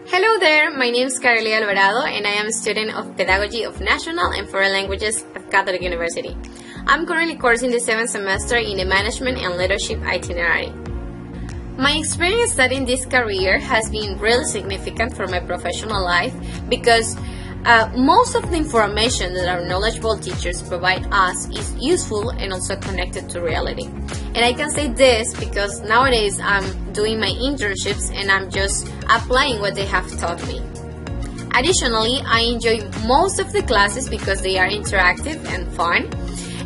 Hello there, my name is Caroley Alvarado and I am a student of Pedagogy of National and Foreign Languages at Catholic University. I'm currently coursing the 7th semester in the Management and Leadership itinerary. My experience studying this career has been really significant for my professional life because most of the information that our knowledgeable teachers provide us is useful and also connected to reality. And I can say this because nowadays I'm doing my internships and I'm just applying what they have taught me. Additionally, I enjoy most of the classes because they are interactive and fun,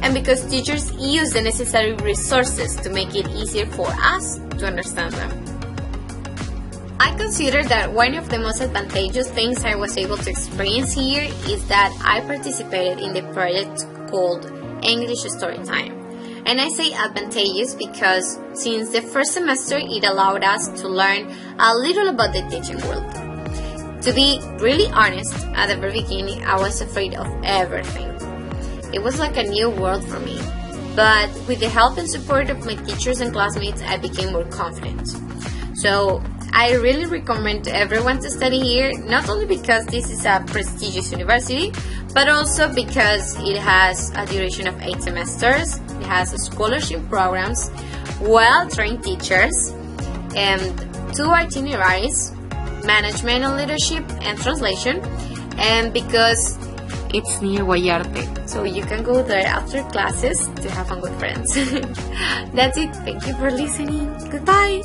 and because teachers use the necessary resources to make it easier for us to understand them. I consider that one of the most advantageous things I was able to experience here is that I participated in the project called English Storytime. And I say advantageous because since the first semester it allowed us to learn a little about the teaching world. To be really honest, at the very beginning I was afraid of everything. It was like a new world for me. But with the help and support of my teachers and classmates, I became more confident. So I really recommend everyone to study here, not only because this is a prestigious university, but also because it has a duration of 8 semesters, it has scholarship programs, well-trained teachers, and 2 itineraries, management and leadership and translation, and because it's near Guayarte, so you can go there after classes to have fun with friends. That's it. Thank you for listening. Goodbye.